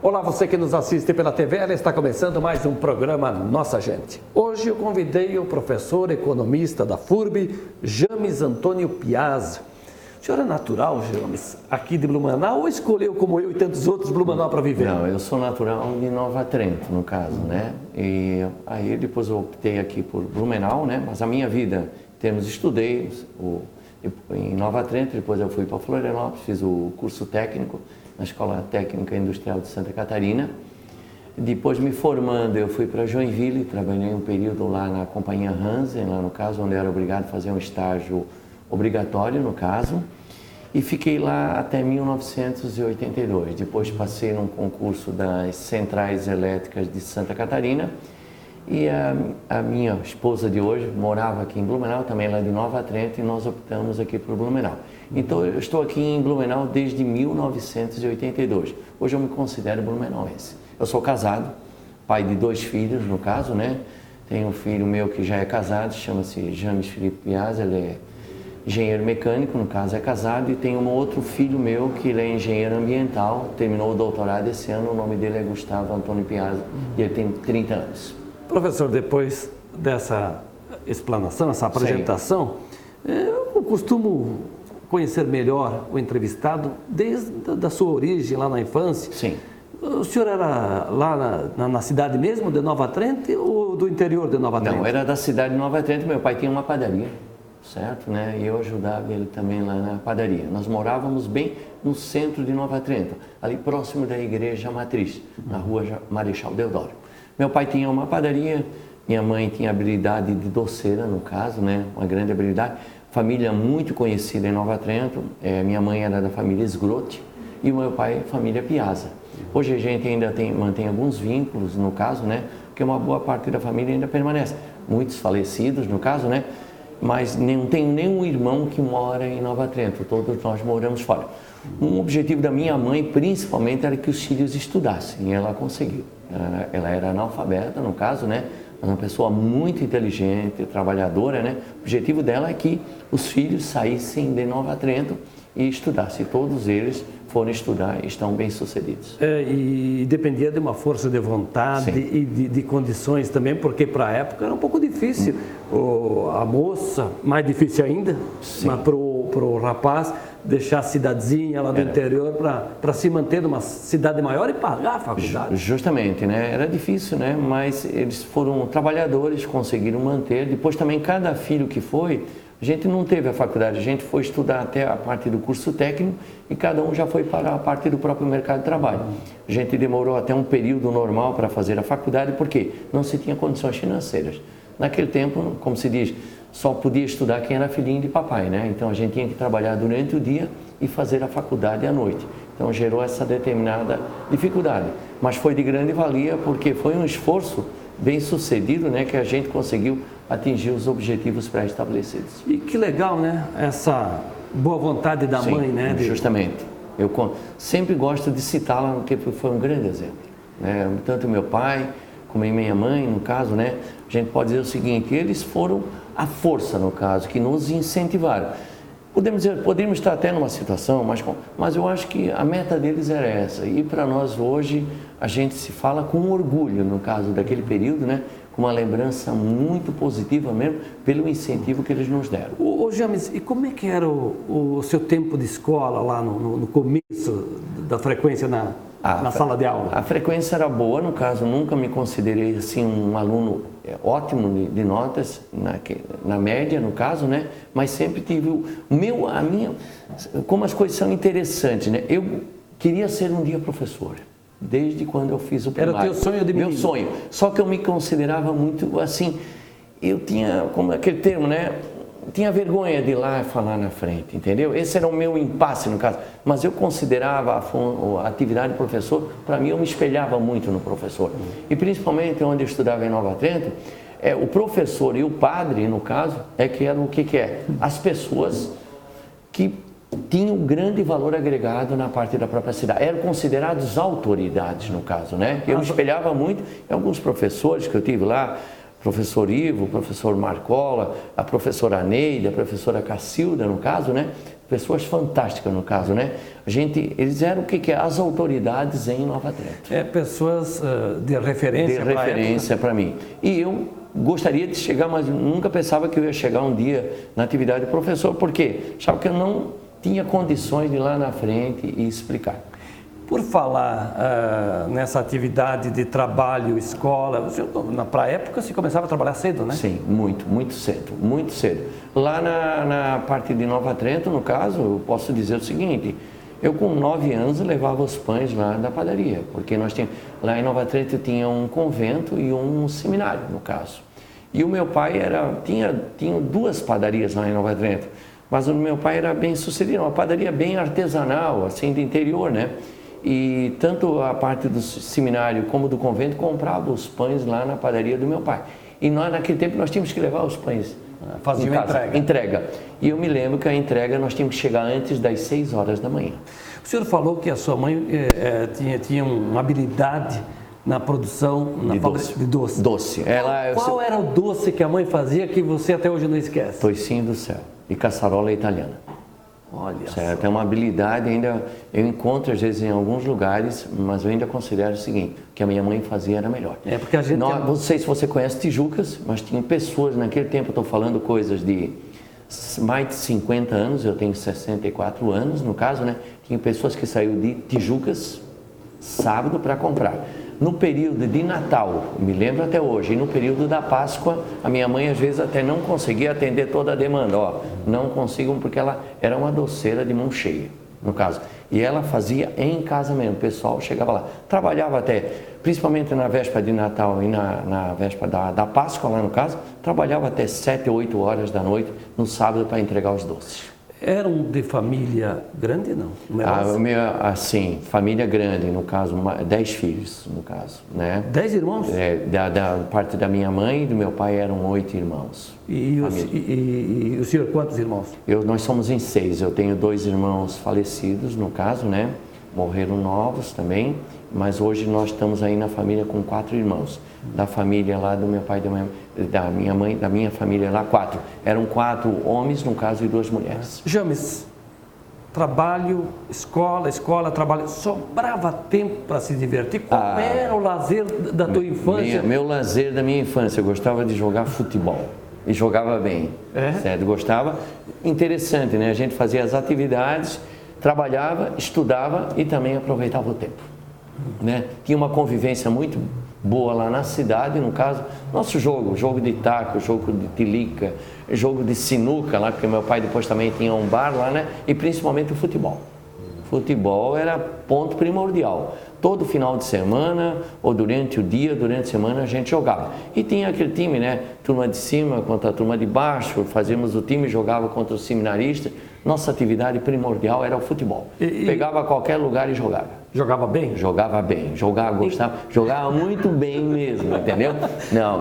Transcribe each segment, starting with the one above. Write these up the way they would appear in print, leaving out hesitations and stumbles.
Olá, você que nos assiste pela TV, está começando mais um programa Nossa Gente. Hoje eu convidei o professor economista da FURB, James Antônio Piazza. O senhor é natural, James, aqui de Blumenau ou escolheu, como eu e tantos outros, Blumenau para viver? Não, eu sou natural de Nova Trento, no caso, né? E aí depois eu optei aqui por Blumenau, né? Mas a minha vida, em termos de estudei em Nova Trento, depois eu fui para Florianópolis, fiz o curso técnico na Escola Técnica Industrial de Santa Catarina. Depois, me formando, eu fui para Joinville, trabalhei um período lá na companhia Hansen, lá no caso, onde eu era obrigado a fazer um estágio obrigatório, no caso, e fiquei lá até 1982. Depois passei num concurso das Centrais Elétricas de Santa Catarina, e a minha esposa de hoje morava aqui em Blumenau, também lá de Nova Trento, e nós optamos aqui por Blumenau. Então eu estou aqui em Blumenau desde 1982. Hoje eu me considero blumenauense. Eu sou casado, pai de 2 filhos, no caso, né? Tenho um filho meu que já é casado, chama-se James Felipe Piazza, ele é engenheiro mecânico, no caso é casado, e tenho um outro filho meu que ele é engenheiro ambiental, terminou o doutorado esse ano, o nome dele é Gustavo Antônio Piazza, e ele tem 30 anos. Professor, depois dessa explanação, essa apresentação, eu costumo conhecer melhor o entrevistado desde a sua origem, lá na infância. Sim. O senhor era lá na cidade mesmo, de Nova Trento, ou do interior de Nova Trento? Não, era da cidade de Nova Trento, meu pai tinha uma padaria, certo, né? E eu ajudava ele também lá na padaria. Nós morávamos bem no centro de Nova Trento, ali próximo da Igreja Matriz, na rua Marechal Deodoro. Meu pai tinha uma padaria, minha mãe tinha habilidade de doceira, no caso, né? Uma grande habilidade. Família muito conhecida em Nova Trento, minha mãe era da família Sgrotti e o meu pai, família Piazza. Hoje a gente ainda mantém alguns vínculos, no caso, né? Porque uma boa parte da família ainda permanece. Muitos falecidos, no caso, né? Mas não tenho nenhum irmão que mora em Nova Trento, todos nós moramos fora. Um objetivo da minha mãe, principalmente, era que os filhos estudassem, e ela conseguiu. Ela era analfabeta, no caso, né? Mas uma pessoa muito inteligente, trabalhadora, né? O objetivo dela é que os filhos saíssem de Nova Trento e estudassem. Todos eles foram estudar e estão bem-sucedidos. E dependia de uma força de vontade. Sim. E de condições também, porque para a época era um pouco difícil. A moça, mais difícil ainda, sim, mas para o rapaz deixar a cidadezinha lá do interior para se manter numa cidade maior e pagar a faculdade. Justamente, né? Era difícil, né? Mas eles foram trabalhadores, conseguiram manter. Depois também, cada filho que foi, a gente não teve a faculdade, a gente foi estudar até a parte do curso técnico e cada um já foi para a parte do próprio mercado de trabalho. A gente demorou até um período normal para fazer a faculdade, porque não se tinha condições financeiras. Naquele tempo, como se diz, só podia estudar quem era filhinho de papai, né? Então a gente tinha que trabalhar durante o dia e fazer a faculdade à noite. Então gerou essa determinada dificuldade. Mas foi de grande valia, porque foi um esforço bem sucedido, né? Que a gente conseguiu atingir os objetivos pré-estabelecidos. E que legal, né? Essa boa vontade da mãe, né? Justamente. Eu sempre gosto de citá-la, porque foi um grande exemplo, né? Tanto meu pai como minha mãe, no caso, né? A gente pode dizer o seguinte: eles foram a força, no caso, que nos incentivaram. Podemos estar até numa situação, mas eu acho que a meta deles era essa. E para nós hoje, a gente se fala com orgulho, no caso daquele período, né? Com uma lembrança muito positiva mesmo, pelo incentivo que eles nos deram. Ô James, e como é que era o seu tempo de escola lá no começo da frequência na sala de aula? A frequência era boa, no caso, nunca me considerei assim um aluno ótimo de notas, na média, no caso, né? Mas sempre tive como as coisas são interessantes, né? Eu queria ser um dia professor. Desde quando eu fiz o primário. Era teu sonho de menino? Meu sonho. Só que eu me considerava muito assim, eu tinha, como aquele termo, né? Tinha vergonha de ir lá falar na frente, entendeu? Esse era o meu impasse, no caso. Mas eu considerava a atividade de professor, para mim eu me espelhava muito no professor. E principalmente onde eu estudava em Nova Trento, o professor e o padre, no caso, que eram o que é? As pessoas que tinham um grande valor agregado na parte da própria cidade. Eram considerados autoridades, no caso, né? Eu me espelhava muito em alguns professores que eu tive lá, professor Ivo, o professor Marcola, a professora Neide, a professora Cacilda, no caso, né? Pessoas fantásticas, no caso, né? Eles eram o que é? As autoridades em Nova Trento. Pessoas de referência. De referência para mim. E eu gostaria de chegar, mas nunca pensava que eu ia chegar um dia na atividade de professor, porque achava que eu não tinha condições de ir lá na frente e explicar. Por falar nessa atividade de trabalho, escola, para a época você começava a trabalhar cedo, né? Sim, muito cedo, muito cedo. Lá na parte de Nova Trento, no caso, eu posso dizer o seguinte, eu com 9 anos levava os pães lá da padaria, porque nós tínhamos, lá em Nova Trento tinha um convento e um seminário, no caso. E o meu pai tinha 2 padarias lá em Nova Trento, mas o meu pai era bem sucedido, uma padaria bem artesanal, assim, do interior, né? E tanto a parte do seminário como do convento comprava os pães lá na padaria do meu pai. E nós, naquele tempo, nós tínhamos que levar os pães. Fazia entrega. E eu me lembro que a entrega nós tínhamos que chegar antes das 6 horas da manhã. O senhor falou que a sua mãe tinha uma habilidade na produção de doce. Qual era o doce que a mãe fazia que você até hoje não esquece? Toicinho do céu e caçarola italiana. Olha certo, é uma habilidade ainda, eu encontro às vezes em alguns lugares, mas eu ainda considero o seguinte, que a minha mãe fazia era melhor. Porque a gente... Não sei se você conhece Tijucas, mas tinha pessoas, naquele tempo eu estou falando coisas de mais de 50 anos, eu tenho 64 anos no caso, né? Tinha pessoas que saíram de Tijucas sábado para comprar. No período de Natal, me lembro até hoje, e no período da Páscoa, a minha mãe às vezes até não conseguia atender toda a demanda. Não consigo porque ela era uma doceira de mão cheia, no caso. E ela fazia em casa mesmo, o pessoal chegava lá. Trabalhava até, principalmente na véspera de Natal e na véspera da Páscoa, lá no caso, trabalhava até 7, 8 horas da noite no sábado para entregar os doces. Eram de família grande, não? Assim, família grande, no caso, 10 filhos, no caso, né? 10 irmãos? Da parte da minha mãe e do meu pai eram 8 irmãos. E o senhor, quantos irmãos? Nós somos em 6, eu tenho 2 irmãos falecidos, no caso, né? Morreram novos também, mas hoje nós estamos aí na família com 4 irmãos. Da família lá do meu pai, da minha mãe, da minha família lá, 4. Eram 4 homens, no caso, e 2 mulheres. James, trabalho, escola, trabalho, sobrava tempo para se divertir? Qual era o lazer da tua infância? Meu lazer da minha infância, eu gostava de jogar futebol. E jogava bem, certo? Gostava. Interessante, né? A gente fazia as atividades, trabalhava, estudava e também aproveitava o tempo, né? Tinha uma convivência muito boa lá na cidade, no caso, nosso jogo de taco, jogo de tilica, jogo de sinuca lá, porque meu pai depois também tinha um bar lá, né? E principalmente o futebol. Futebol era ponto primordial. Todo final de semana, ou durante o dia, durante a semana, a gente jogava. E tinha aquele time, né? Turma de cima contra a turma de baixo, fazíamos o time, jogava contra os seminaristas. Nossa atividade primordial era o futebol. Pegava qualquer lugar e jogava. Jogava bem? Jogava bem, gostava, jogava muito bem mesmo, entendeu? Não,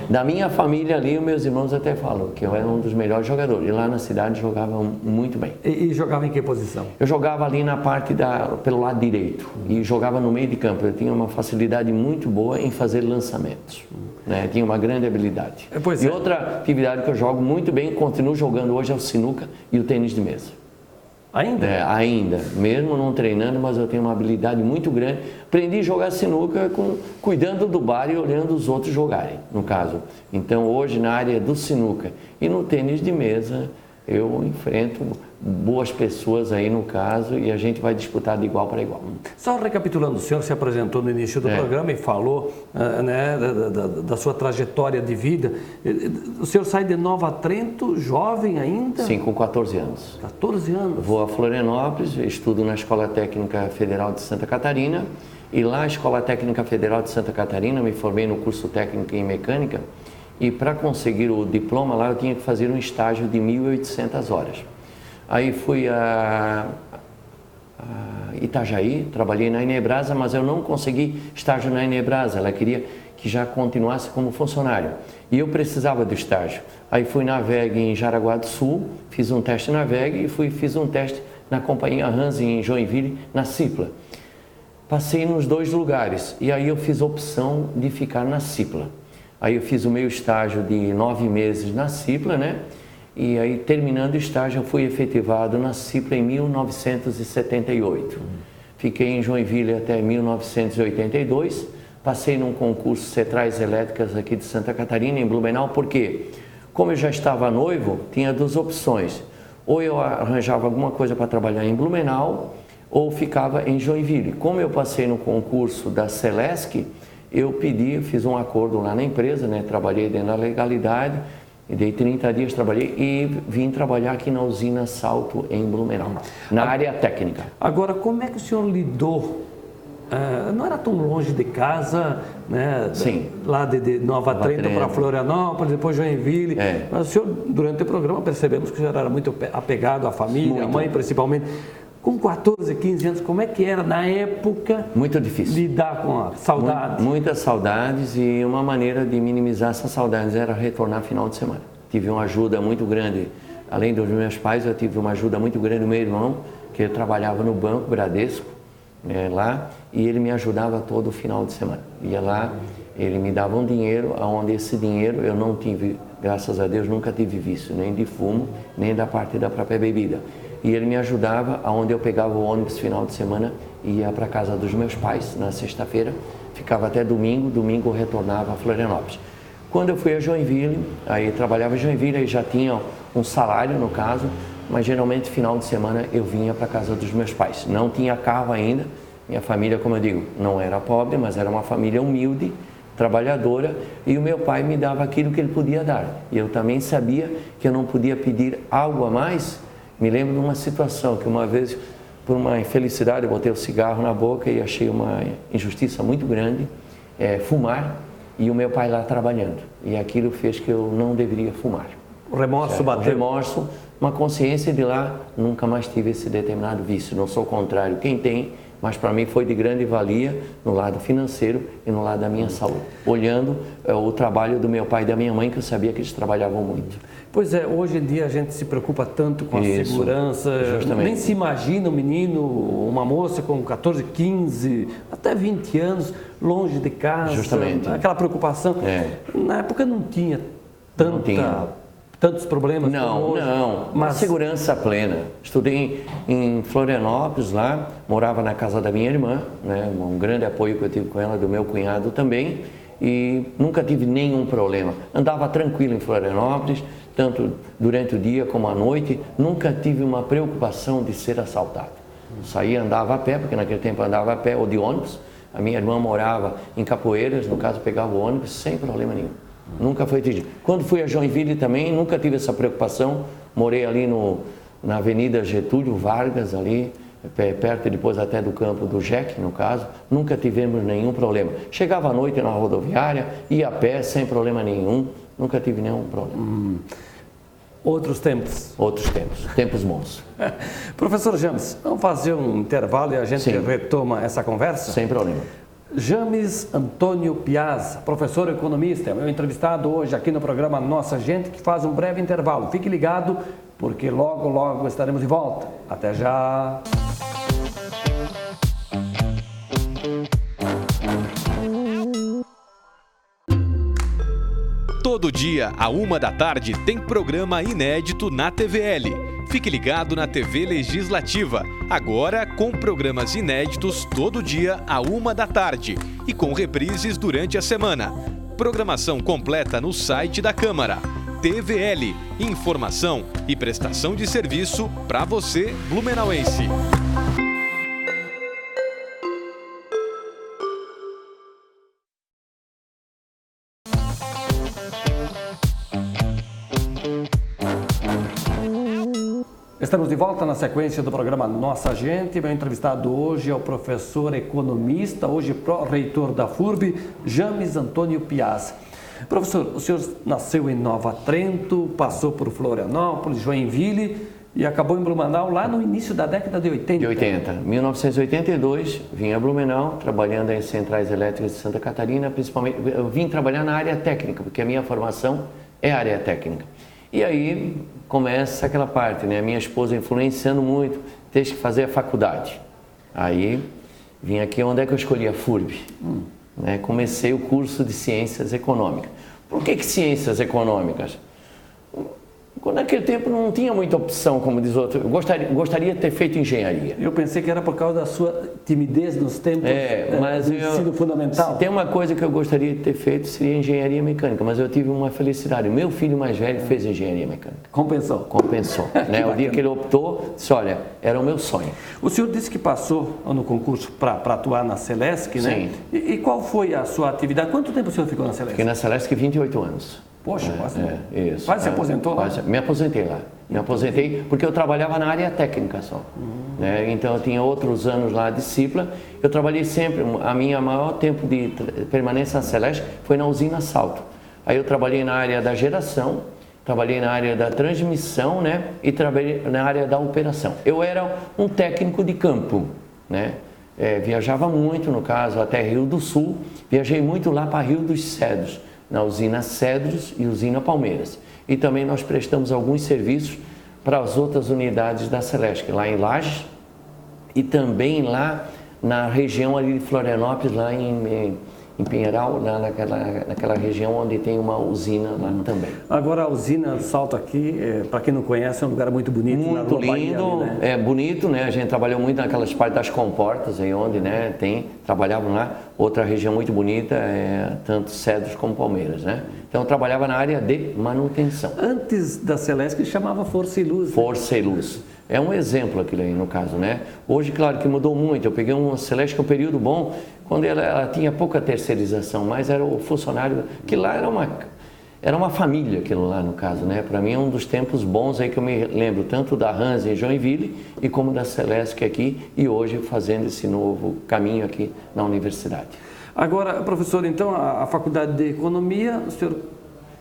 da minha família ali, os meus irmãos até falam que eu era um dos melhores jogadores. E lá na cidade jogava muito bem. E jogava em que posição? Eu jogava ali na parte pelo lado direito e jogava no meio de campo. Eu tinha uma facilidade muito boa em fazer lançamentos, né? Tinha uma grande habilidade. E outra atividade que eu jogo muito bem, continuo jogando hoje, é o sinuca e o tênis de mesa. Ainda? Ainda, mesmo não treinando, mas eu tenho uma habilidade muito grande. Aprendi a jogar sinuca cuidando do bar e olhando os outros jogarem, no caso. Então hoje na área do sinuca e no tênis de mesa eu enfrento boas pessoas aí no caso e a gente vai disputar de igual para igual. Só recapitulando, o senhor se apresentou no início do programa e falou né, da sua trajetória de vida. O senhor sai de Nova Trento, jovem ainda? Sim, com 14 anos. 14 anos? Vou a Florianópolis, estudo na Escola Técnica Federal de Santa Catarina e lá na Escola Técnica Federal de Santa Catarina me formei no curso técnico em mecânica e para conseguir o diploma lá eu tinha que fazer um estágio de 1.800 horas. Aí fui a Itajaí, trabalhei na Inebrasa, mas eu não consegui estágio na Inebrasa, ela queria que já continuasse como funcionário e eu precisava do estágio. Aí fui na VEG em Jaraguá do Sul, fiz um teste na VEG e fiz um teste na companhia Hans em Joinville, na Cipla. Passei nos 2 lugares e aí eu fiz a opção de ficar na Cipla. Aí eu fiz o meu estágio de 9 meses na Cipla, né? E aí, terminando o estágio, eu fui efetivado na Cipla em 1978. Fiquei em Joinville até 1982, passei num concurso Centrais Elétricas aqui de Santa Catarina, em Blumenau, porque, como eu já estava noivo, tinha 2 opções. Ou eu arranjava alguma coisa para trabalhar em Blumenau, ou ficava em Joinville. Como eu passei no concurso da Celesc, eu fiz um acordo lá na empresa, né? Trabalhei dentro da legalidade, e dei 30 dias, trabalhei e vim trabalhar aqui na usina Salto, em Blumenau, na área técnica. Agora, como é que o senhor lidou? Não era tão longe de casa, né? Sim. Lá de Nova Trento para Florianópolis, depois Joinville. Mas o senhor, durante o programa, percebemos que o senhor era muito apegado à família, à mãe principalmente. Com 14, 15 anos, como é que era na época? Muito difícil. Lidar com a saudade? Muitas saudades, e uma maneira de minimizar essas saudades era retornar final de semana. Tive uma ajuda muito grande, além dos meus pais, eu tive uma ajuda muito grande do meu irmão, que trabalhava no Banco Bradesco, lá, e ele me ajudava todo final de semana. Ia lá, ele me dava um dinheiro, onde esse dinheiro eu não tive, graças a Deus, nunca tive vício, nem de fumo, nem da parte da própria bebida. E ele me ajudava, aonde eu pegava o ônibus final de semana e ia para a casa dos meus pais na sexta-feira, ficava até domingo eu retornava a Florianópolis. Quando eu fui a Joinville, aí trabalhava em Joinville, aí já tinha um salário no caso, mas geralmente final de semana eu vinha para a casa dos meus pais. Não tinha carro ainda, minha família, como eu digo, não era pobre, mas era uma família humilde, trabalhadora, e o meu pai me dava aquilo que ele podia dar. E eu também sabia que eu não podia pedir algo a mais. Me lembro de uma situação que uma vez, por uma infelicidade, eu botei o cigarro na boca e achei uma injustiça muito grande, fumar, e o meu pai lá trabalhando. E aquilo fez que eu não deveria fumar. O remorso bateu? O remorso, uma consciência de lá, nunca mais tive esse determinado vício. Não sou contrário, quem tem, mas para mim foi de grande valia no lado financeiro e no lado da minha saúde. Olhando o trabalho do meu pai e da minha mãe, que eu sabia que eles trabalhavam muito. Pois é, hoje em dia a gente se preocupa tanto com a segurança, justamente. Nem se imagina um menino, uma moça com 14, 15, até 20 anos, longe de casa, justamente. Aquela preocupação. Na época não tinha tantos problemas como hoje. Não, mas segurança plena. Estudei em Florianópolis lá, morava na casa da minha irmã, né? Um grande apoio que eu tive com ela, do meu cunhado também, e nunca tive nenhum problema. Andava tranquilo em Florianópolis, tanto durante o dia como à noite, nunca tive uma preocupação de ser assaltado. Saía, andava a pé, porque naquele tempo andava a pé ou de ônibus. A minha irmã morava em Capoeiras, no caso pegava o ônibus sem problema nenhum. Nunca foi triste. Quando fui a Joinville também, nunca tive essa preocupação. Morei ali na Avenida Getúlio Vargas, ali, perto depois até do campo do Jeque, no caso. Nunca tivemos nenhum problema. Chegava à noite na rodoviária, ia a pé sem problema nenhum. Nunca tive nenhum problema. Outros tempos. Outros tempos. Tempos bons. Professor James, vamos fazer um intervalo e a gente retoma essa conversa? Sem problema. James Antônio Piazza, professor economista, é meu entrevistado hoje aqui no programa Nossa Gente, que faz um breve intervalo. Fique ligado, porque logo, logo estaremos de volta. Até já! Todo dia, à 13h, tem programa inédito na TVL. Fique ligado na TV Legislativa, agora com programas inéditos todo dia à 13h e com reprises durante a semana. Programação completa no site da Câmara. TVL, informação e prestação de serviço para você, blumenauense. Estamos de volta na sequência do programa Nossa Gente. Meu entrevistado hoje é o professor economista, hoje pró-reitor da FURB, James Antônio Piazza. Professor, o senhor nasceu em Nova Trento, passou por Florianópolis, Joinville e acabou em Blumenau lá no início da década de 80. De 80. 1982, vim a Blumenau, trabalhando em centrais elétricas de Santa Catarina, principalmente. Eu vim trabalhar na área técnica, porque a minha formação é área técnica. E aí começa aquela parte, né? A minha esposa influenciando muito, tens que fazer a faculdade. Aí vim aqui, onde é que eu escolhi? A FURB. Né? Comecei o curso de Ciências Econômicas. Por que Ciências Econômicas? Quando naquele tempo não tinha muita opção, como diz outro. Eu gostaria de ter feito engenharia. Eu pensei que era por causa da sua timidez nos tempos mas do ensino fundamental. Se tem uma coisa que eu gostaria de ter feito, seria engenharia mecânica, mas eu tive uma felicidade. O meu filho mais velho fez engenharia mecânica. Compensou. Compensou. Né? O dia que ele optou, disse, olha, era o meu sonho. O senhor disse que passou no concurso para atuar na Celesc, né? Sim. E qual foi a sua atividade? Quanto tempo o senhor ficou na Celesc? Fiquei na Celesc 28 anos. Poxa, quase. Isso. Quase se aposentou lá? Me aposentei lá. Me aposentei porque eu trabalhava na área técnica só. Né? Então eu tinha outros anos lá de discípula. Eu trabalhei sempre, a minha maior tempo de permanência na Celesc foi na usina Salto. Aí eu trabalhei na área da geração, trabalhei na área da transmissão, né? E trabalhei na área da operação. Eu era um técnico de campo, né? Viajava muito, no caso, até Rio do Sul. Viajei muito lá para Rio dos Cedros, na usina Cedros e usina Palmeiras. E também nós prestamos alguns serviços para as outras unidades da Celesc, lá em Lages e também lá na região ali de Florianópolis, lá em Pinheiral, lá naquela região onde tem uma usina lá também. Agora a usina Salto aqui, para quem não conhece, é um lugar muito bonito. Muito lindo, ali, né? Bonito, né? A gente trabalhou muito naquelas partes das comportas, aí onde, né, trabalhavam lá. Outra região muito bonita, tanto Cedros como Palmeiras, né? Então eu trabalhava na área de manutenção. Antes da Celesc chamava Força e Luz. Força e Luz. É um exemplo aquilo aí, no caso, né? Hoje, claro que mudou muito. Eu peguei uma Celesc, um período bom, quando ela tinha pouca terceirização, mas era o funcionário, que lá era uma família, aquilo lá, no caso, né? Para mim é um dos tempos bons aí que eu me lembro, tanto da Hans em Joinville, e como da Celesc aqui, e hoje fazendo esse novo caminho aqui na universidade. Agora, professor, então, a Faculdade de Economia, o senhor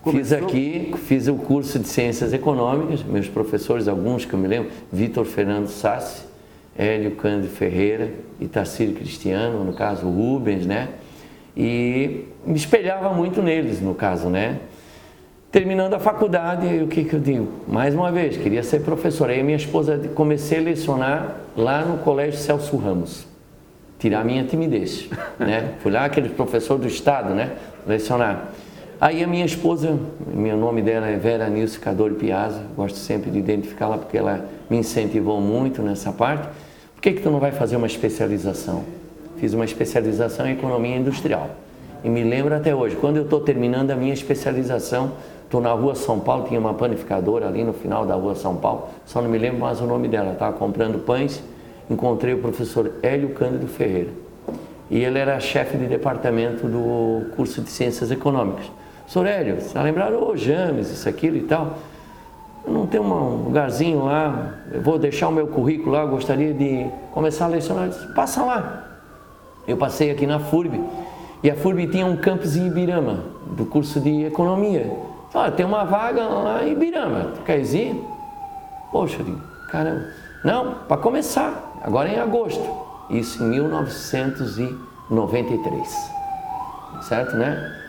começou? Fiz o curso de Ciências Econômicas, meus professores, alguns que eu me lembro, Vitor Fernando Sassi, Hélio Cândido Ferreira, Itacílio Cristiano, no caso, Rubens, né? E me espelhava muito neles, no caso, né? Terminando a faculdade, o que eu digo? Mais uma vez, queria ser professor. Aí minha esposa, comecei a lecionar lá no Colégio Celso Ramos, tirar a minha timidez, né? Fui lá, aquele professor do Estado, né? Lecionar. Aí a minha esposa, o nome dela é Vera Nilce Cadore Piazza, gosto sempre de identificá-la porque ela me incentivou muito nessa parte. Por que tu não vai fazer uma especialização? Fiz uma especialização em Economia Industrial. E me lembro até hoje, quando eu estou terminando a minha especialização, estou na Rua São Paulo, tinha uma panificadora ali no final da Rua São Paulo, só não me lembro mais o nome dela, estava comprando pães, encontrei o professor Hélio Cândido Ferreira. E ele era chefe de departamento do curso de Ciências Econômicas. Senhor Hélio, você vai lembrar, James, isso, aquilo e tal. Não tem um lugarzinho lá, eu vou deixar o meu currículo lá, eu gostaria de começar a lecionar. Eu disse, passa lá. Eu passei aqui na FURB, e a FURB tinha um campus em Ibirama, do curso de Economia. Olha, tem uma vaga lá em Ibirama, tu queres ir? Poxa, eu digo, caramba. Não, para começar, agora em agosto. Isso em 1993. Certo, né?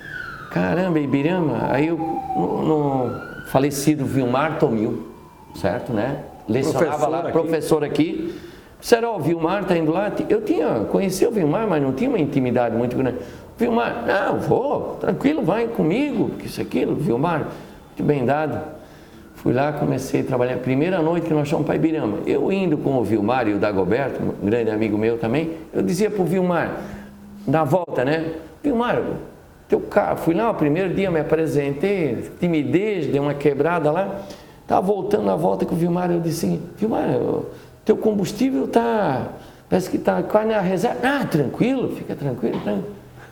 Caramba, Ibirama. Aí eu, no falecido Vilmar Tomil, certo, né? Lecionava lá, professor aqui. Disseram, o Vilmar está indo lá. Eu conheci o Vilmar, mas não tinha uma intimidade muito grande. Vilmar, não, vou, tranquilo, vai comigo, que isso, aquilo. Vilmar, muito bem dado. Fui lá, comecei a trabalhar. Primeira noite que nós fomos para Ibirama. Eu indo com o Vilmar e o Dagoberto, um grande amigo meu também, eu dizia para o Vilmar, na volta, né? Vilmar, teu carro, fui lá, o primeiro dia me apresentei, timidez, dei uma quebrada lá. Estava voltando na volta com o Vilmar, eu disse assim, Vilmar, teu combustível parece que está quase na reserva. Ah, tranquilo, fica tranquilo.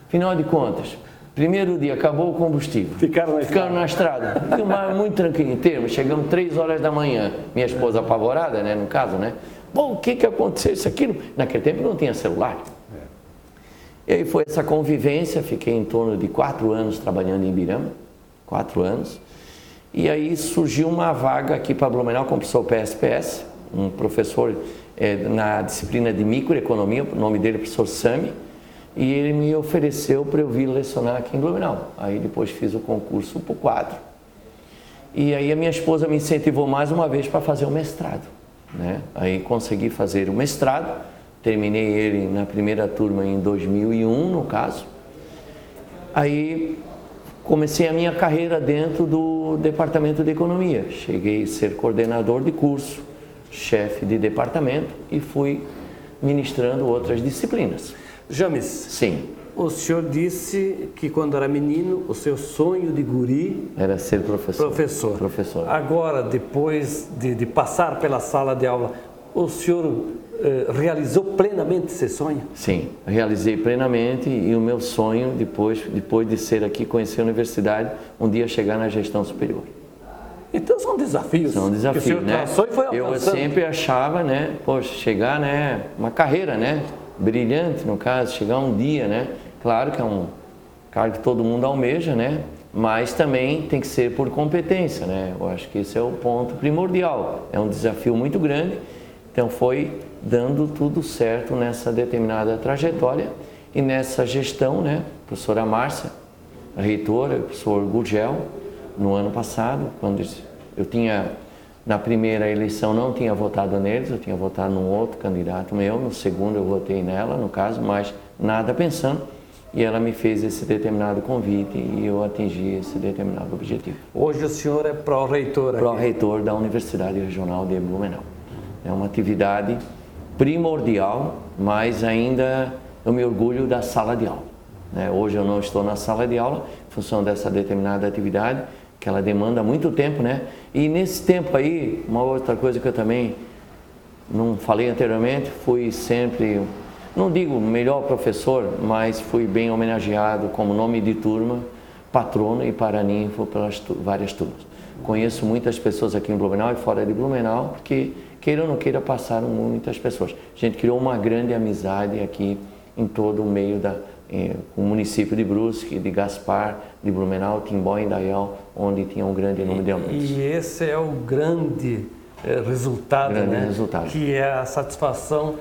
Final de contas, primeiro dia, acabou o combustível. Ficaram na estrada. Vilmar, muito tranquilo, inteiro. Chegamos 3 horas da manhã. Minha esposa apavorada, né, no caso, né? Bom, o que aconteceu, isso, aquilo? Naquele tempo não tinha celular. E aí foi essa convivência, fiquei em torno de 4 anos trabalhando em Ibirama. 4 anos. E aí surgiu uma vaga aqui para Blumenau com o professor PSPS, um professor na disciplina de microeconomia, o nome dele é professor Sami, e ele me ofereceu para eu vir lecionar aqui em Blumenau. Aí depois fiz o concurso para o quadro. E aí a minha esposa me incentivou mais uma vez para fazer o mestrado. né? Aí consegui fazer o mestrado, terminei ele na primeira turma em 2001, no caso. Aí comecei a minha carreira dentro do departamento de economia. Cheguei a ser coordenador de curso, chefe de departamento e fui ministrando outras disciplinas. James, sim, o senhor disse que quando era menino, o seu sonho de guri era ser professor. Professor. Agora, depois de passar pela sala de aula, o senhor realizou plenamente esse sonho? Sim, realizei plenamente e o meu sonho, depois de ser aqui, conhecer a universidade, um dia chegar na gestão superior. Então são desafios. São desafios, que o senhor né? traçou e foi alcançando. Eu sempre achava, né, poxa, chegar, né, uma carreira, né, brilhante no caso, chegar um dia, né, claro que é um cargo que todo mundo almeja, né, mas também tem que ser por competência, né, eu acho que esse é o ponto primordial, é um desafio muito grande, então foi dando tudo certo nessa determinada trajetória e nessa gestão, né, professora Márcia, a reitora, o professor Gurgel, no ano passado, quando eu tinha, na primeira eleição não tinha votado neles, eu tinha votado num outro candidato meu, no segundo eu votei nela, no caso, mas nada pensando, e ela me fez esse determinado convite e eu atingi esse determinado objetivo. Hoje o senhor é pró-reitor aqui? Pró-reitor da Universidade Regional de Blumenau. É uma atividade primordial, mas ainda eu me orgulho da sala de aula, né? Hoje eu não estou na sala de aula, em função dessa determinada atividade, que ela demanda muito tempo, né? E nesse tempo aí, uma outra coisa que eu também não falei anteriormente, fui sempre, não digo melhor professor, mas fui bem homenageado como nome de turma, patrono e paraninfo pelas várias turmas. Conheço muitas pessoas aqui em Blumenau e fora de Blumenau, porque queira ou não queira, passaram muitas pessoas. A gente criou uma grande amizade aqui em todo o meio o município de Brusque, de Gaspar, de Blumenau, Timbó e Indaial, onde tinha um grande número de alunos. E esse é o grande resultado, né? Resultado. Que é a satisfação,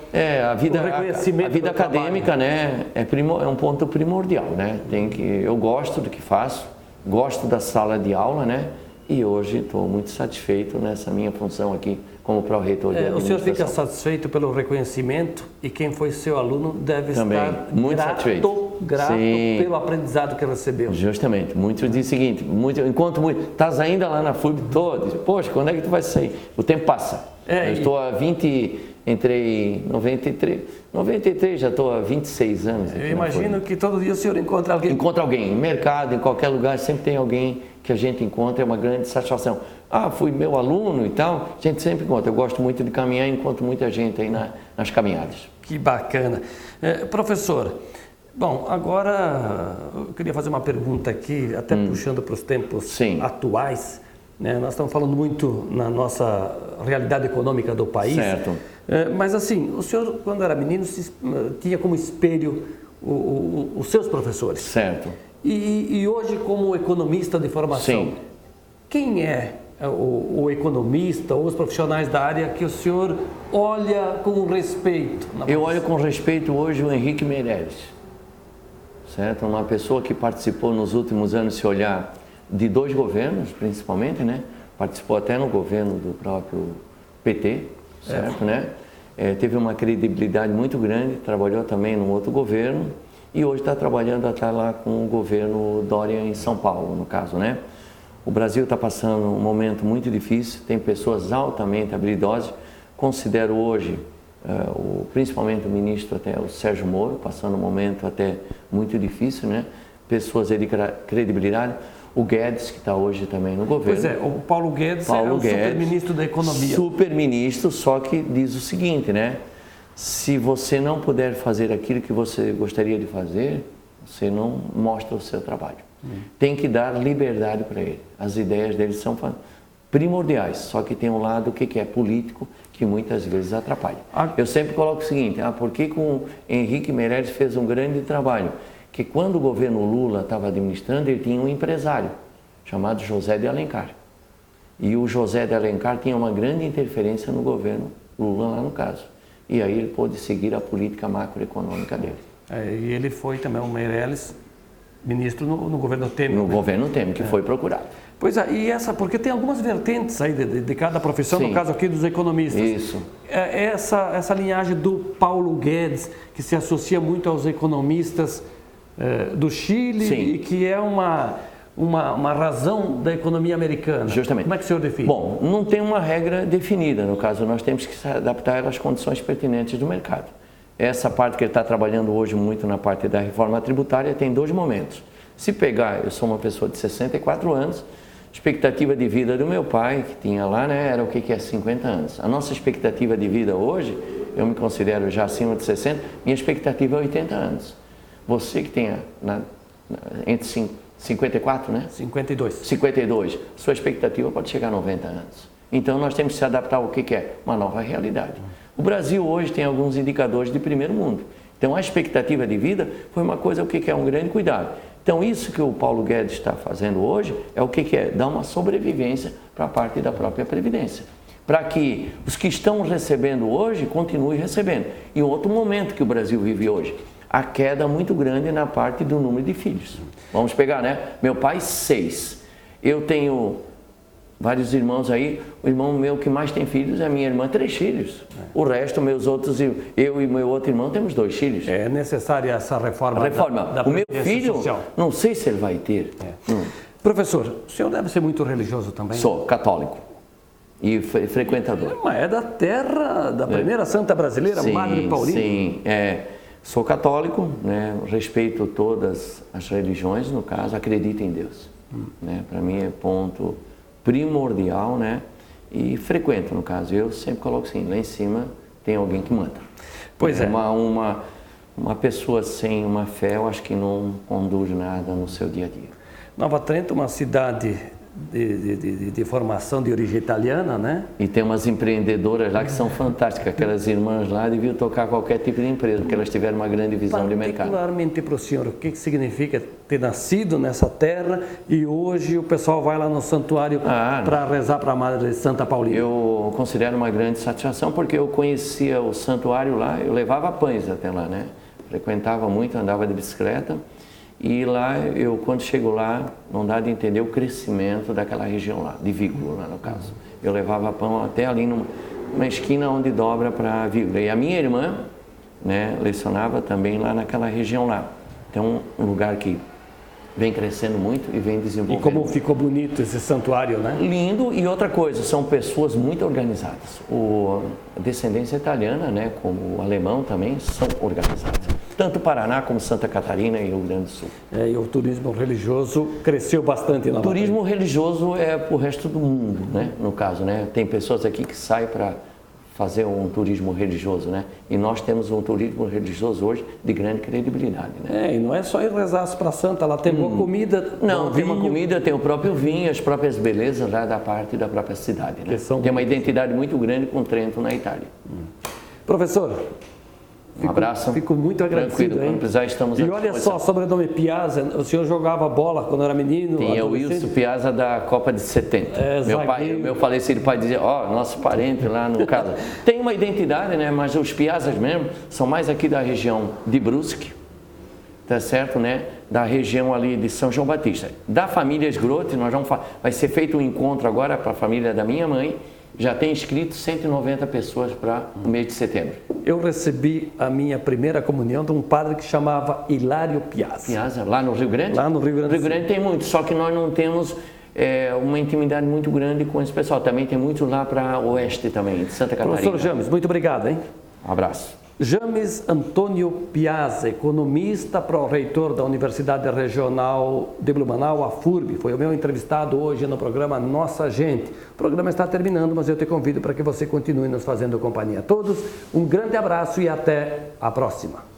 a vida, o reconhecimento. A vida acadêmica, né, é um ponto primordial, né? Eu gosto do que faço, gosto da sala de aula, né? E hoje estou muito satisfeito nessa minha função aqui como pró-reitor de administração. O senhor fica satisfeito pelo reconhecimento e quem foi seu aluno deve também, estar muito grato pelo aprendizado que recebeu. Justamente. Muitos dizem o seguinte, estás ainda lá na FURB, poxa, quando é que tu vai sair? O tempo passa. Eu estou há entrei em 93, já estou há 26 anos. Eu imagino que todo dia o senhor encontra alguém. Encontra alguém, em mercado, em qualquer lugar, sempre tem alguém que a gente encontra, é uma grande satisfação. Fui meu aluno e tal, a gente sempre encontra. Eu gosto muito de caminhar e encontro muita gente aí nas caminhadas. Que bacana. Professor, bom, agora eu queria fazer uma pergunta aqui, até puxando para os tempos atuais. Né? Nós estamos falando muito na nossa realidade econômica do país. Certo. Mas assim, o senhor, quando era menino, tinha como espelho os seus professores. Certo. E hoje, como economista de formação, quem é o economista ou os profissionais da área que o senhor olha com respeito? Eu olho com respeito hoje o Henrique Meirelles, certo? Uma pessoa que participou nos últimos anos, se olhar, de 2 governos, principalmente, né? Participou até no governo do próprio PT, certo, né? Teve uma credibilidade muito grande, trabalhou também num outro governo e hoje está trabalhando até lá com o governo Dória em São Paulo, no caso, né? O Brasil está passando um momento muito difícil, tem pessoas altamente habilidosas. Considero hoje, principalmente o ministro, até o Sérgio Moro, passando um momento até muito difícil, né? Pessoas de credibilidade. O Guedes, que está hoje também no governo. Pois é, o Paulo Guedes é o super-ministro da Economia. Super-ministro, só que diz o seguinte, né? Se você não puder fazer aquilo que você gostaria de fazer, você não mostra o seu trabalho. Tem que dar liberdade para ele. As ideias dele são primordiais, só que tem um lado que é político, que muitas vezes atrapalha. Eu sempre coloco o seguinte, porque com Henrique Meirelles fez um grande trabalho, que quando o governo Lula estava administrando, ele tinha um empresário chamado José de Alencar. E o José de Alencar tinha uma grande interferência no governo Lula, lá no caso. E aí ele pôde seguir a política macroeconômica dele. E ele foi também, o Meirelles, ministro no governo Temer. No governo Temer, que foi procurado. Pois é, e porque tem algumas vertentes aí de cada profissão, Sim. no caso aqui dos economistas. Isso. Essa linhagem do Paulo Guedes, que se associa muito aos economistas do Chile, Sim. e que é uma razão da economia americana. Justamente. Como é que o senhor define? Bom, não tem uma regra definida, no caso, nós temos que se adaptar às condições pertinentes do mercado. Essa parte que ele está trabalhando hoje muito na parte da reforma tributária tem 2 momentos. Se pegar, eu sou uma pessoa de 64 anos, expectativa de vida do meu pai, que tinha lá, né, era o que é 50 anos. A nossa expectativa de vida hoje, eu me considero já acima de 60, minha expectativa é 80 anos. Você que tenha entre 54, né? 52. 52, sua expectativa pode chegar a 90 anos. Então nós temos que se adaptar ao que é uma nova realidade. O Brasil hoje tem alguns indicadores de primeiro mundo. Então a expectativa de vida foi uma coisa, o que é um grande cuidado. Então isso que o Paulo Guedes está fazendo hoje é o que é dar uma sobrevivência para a parte da própria Previdência. Para que os que estão recebendo hoje continuem recebendo. E outro momento que o Brasil vive hoje, a queda muito grande na parte do número de filhos. Vamos pegar, né? Meu pai, 6. Eu tenho vários irmãos aí. O irmão meu que mais tem filhos é a minha irmã, 3 filhos. O resto, meus outros, eu e meu outro irmão temos 2 filhos. É necessária essa reforma. Da o meu filho, social. Não sei se ele vai ter. Professor, o senhor deve ser muito religioso também? Sou católico e frequentador. Mas é da terra da primeira santa brasileira, sim, Madre Paulina. Sim, sou católico, né? Respeito todas as religiões, no caso, acredito em Deus. Né? Para mim é ponto primordial, né? E frequento, no caso. Eu sempre coloco assim, lá em cima tem alguém que manda. Pois é. Uma pessoa sem uma fé, eu acho que não conduz nada no seu dia a dia. Nova Trento, uma cidade de formação de origem italiana, né? E tem umas empreendedoras lá que são fantásticas. Aquelas irmãs lá deviam tocar qualquer tipo de empresa, porque elas tiveram uma grande visão de mercado. Particularmente para o senhor, o que significa ter nascido nessa terra e hoje o pessoal vai lá no santuário para rezar para a Madre Santa Paulina? Eu considero uma grande satisfação, porque eu conhecia o santuário lá, eu levava pães até lá, né? Frequentava muito, andava de bicicleta. E lá, quando chego lá, não dá de entender o crescimento daquela região lá, de Vígula, lá no caso. Eu levava pão até ali numa esquina onde dobra para Vígula. E a minha irmã, né, lecionava também lá naquela região lá. Então, um lugar que vem crescendo muito e vem desenvolvendo. E como ficou bonito esse santuário, né? Lindo. E outra coisa, são pessoas muito organizadas. A descendência italiana, né, como o alemão também, são organizados. Tanto Paraná como Santa Catarina e Rio Grande do Sul. E o turismo religioso cresceu bastante. O turismo religioso é para o resto do mundo, né? No caso, né? Tem pessoas aqui que saem para fazer um turismo religioso, né? E nós temos um turismo religioso hoje de grande credibilidade, né? E não é só ir rezar para Santa, lá tem boa comida. Não, tem uma comida, tem o próprio vinho, as próprias belezas lá da parte da própria cidade, né? Tem uma identidade muito grande com Trento na Itália. Professor, um abraço. Fico muito agradecido. Quando precisar, estamos aqui. E olha só, sobrenome Piazza, o senhor jogava bola quando era menino? Tinha o Wilson Piazza da Copa de 70. Meu falecido pai dizia, nosso parente lá no caso. Tem uma identidade, né? Mas os Piazzas mesmo são mais aqui da região de Brusque, tá certo, né? Da região ali de São João Batista. Da família Esgrote, vai ser feito um encontro agora para a família da minha mãe. Já tem inscrito 190 pessoas para o mês de setembro. Eu recebi a minha primeira comunhão de um padre que chamava Hilário Piazza. Piazza, lá no Rio Grande? Lá no Rio Grande. Rio Grande tem muito, só que nós não temos uma intimidade muito grande com esse pessoal. Também tem muito lá para o oeste também, de Santa Catarina. Professor James, muito obrigado, hein? Um abraço. James Antônio Piazza, economista, pró-reitor da Universidade Regional de Blumenau, a FURB, foi o meu entrevistado hoje no programa Nossa Gente. O programa está terminando, mas eu te convido para que você continue nos fazendo companhia. A todos, um grande abraço e até a próxima.